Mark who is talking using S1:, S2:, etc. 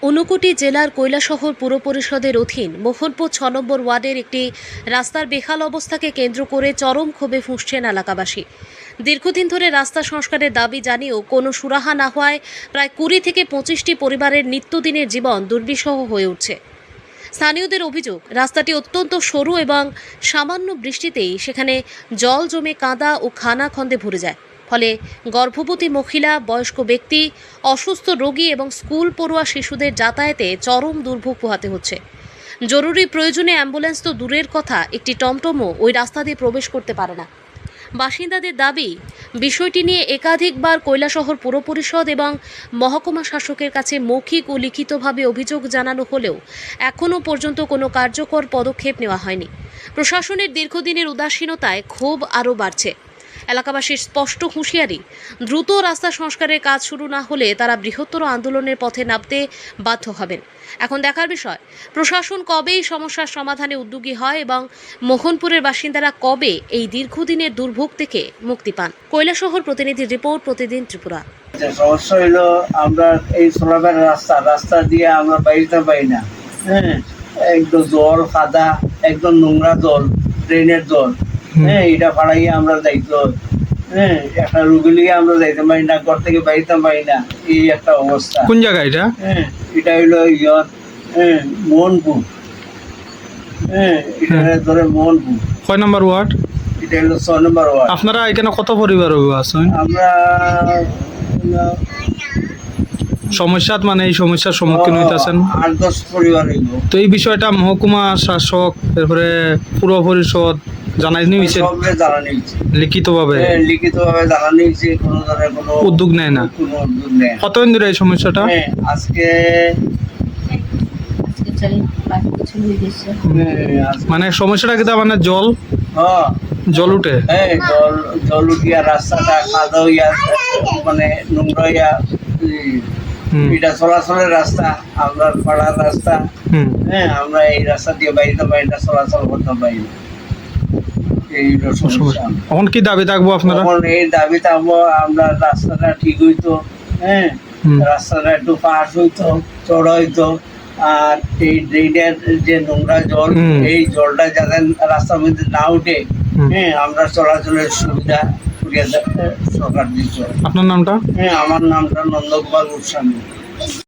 S1: ঊনকোটি জেলার কৈলাসহর পুর পরিষদের অধীন মোহনপুর ৬ নম্বর ওয়ার্ডের একটি রাস্তার বেহাল অবস্থাকে কেন্দ্র করে চরম ক্ষোভে ফুঁসছেন এলাকাবাসী। দীর্ঘদিন ধরে রাস্তা সংস্কারের দাবি জানিয়েও কোনো সুরাহা না হওয়ায় প্রায় ২০ থেকে ২৫টি পরিবারের নিত্যদিনের জীবন দুর্বিষহ হয়ে উঠছে। স্থানীয়দের অভিযোগ, রাস্তাটি অত্যন্ত সরু এবং সামান্য বৃষ্টিতেই সেখানে জল জমে কাদা ও খানাখন্দে ভরে যায়। ফলে গর্ভবতী মহিলা, বয়স্ক ব্যক্তি, অসুস্থ রোগী এবং স্কুল পড়ুয়া শিশুদের যাতায়াতে চরম দুর্ভোগ পোহাতে হচ্ছে। জরুরি প্রয়োজনে অ্যাম্বুলেন্স তো দূরের কথা, একটি টমটমও ওই রাস্তা দিয়ে প্রবেশ করতে পারে না। বাসিন্দাদের দাবি, বিষয়টি নিয়ে একাধিকবার কৈলাসহর পুর পরিষদ এবং মহকুমা শাসকের কাছে মৌখিক ও লিখিতভাবে অভিযোগ জানানো হলেও এখনও পর্যন্ত কোনো কার্যকর পদক্ষেপ নেওয়া হয়নি। প্রশাসনের দীর্ঘদিনের উদাসীনতায় ক্ষোভ আরও বাড়ছে। এলাকাবাসীর স্পষ্ট হুঁশিয়ারি, দ্রুত রাস্তা সংস্কারের কাজ শুরু না হলে তারা বৃহত্তর আন্দোলনের পথে নামতে বাধ্য হবেন। এখন দেখার বিষয়, প্রশাসন কবে এই সমস্যার সমাধানে উদ্যোগী হয় এবং মোহনপুরের বাসিন্দারা কবে এই দীর্ঘদিনের দুর্ভোগ থেকে মুক্তি পান। কৈলাসহর প্রতিনিধির রিপোর্ট, প্রতিদিন ত্রিপুরা।
S2: সমস্যা হইলো আমরা এই সোলাবের রাস্তা দিয়ে আমরা বাইরে পাই না। হ্যাঁ, একদম জল কাদা, একদম নোংরা জল, ড্রেনের জল। হ্যাঁ, এটা ফাড়াইয়া আমরা যাইতো। হ্যাঁ, একটা রুগী লিগে আমরা যাইতে পারি না, ঘর থেকে বাইরে পাই না, এই একটা অবস্থা।
S3: কোন জায়গা এটা?
S2: হ্যাঁ, এটা হইলো মোহনপুর। হ্যাঁ, এটা ধরে মোহনপুর।
S3: কয় নম্বর ওয়ার্ড?
S2: এটা হলো ৬ নম্বর ওয়ার্ড।
S3: আপনারা এখানে কত পরিবার আছেন?
S2: আমরা
S3: সমস্যাত মানে এই সমস্যার সম্মুখীন হইতেছেন
S2: ৮-১০ পরিবার হইব।
S3: তো এই বিষয়টা মহকুমা শাসক, তারপরে পুর পরিষদ জানাইনি হয়েছে?
S2: সবকে জানানি হয়েছে
S3: লিখিতভাবে?
S2: লিখিতভাবে জানানি হয়েছে, কোনো ধরনের কোনো
S3: উদ্যোগ নেয় না।
S2: কোনো উদ্যোগ নেয় না।
S3: কতদিন ধরে এই সমস্যাটা?
S2: আজকে
S3: মানে সমস্যাটা কি মানে জল উঠে?
S2: জল উঠিয়া রাস্তাটা কাদা হইয়া, মানে নোংরা হইয়া, এটা চলাচলের রাস্তা, আমরা পাড়ার রাস্তা। হ্যাঁ, আমরা এই রাস্তা দিয়ে বাইরে পাই না, চলাচল করতে পারি না।
S3: এখন কি দাবি থাকবো আপনারা?
S2: এই দাবি থাকবো আমরা রাস্তাটা ঠিক হইতো। হ্যাঁ, রাস্তাটা একটু পাশ হইতো, চড়া হইতো। আর এই ড্রেনের যে নোংরা জল, এই জলটা যাতে রাস্তার মধ্যে না উঠে, হ্যাঁ, আমরা চলাচলের সুবিধা সরকার দিচ্ছে।
S3: আপনার নামটা?
S2: হ্যাঁ, আমার নামটা নন্দকুমার গোস্বামী।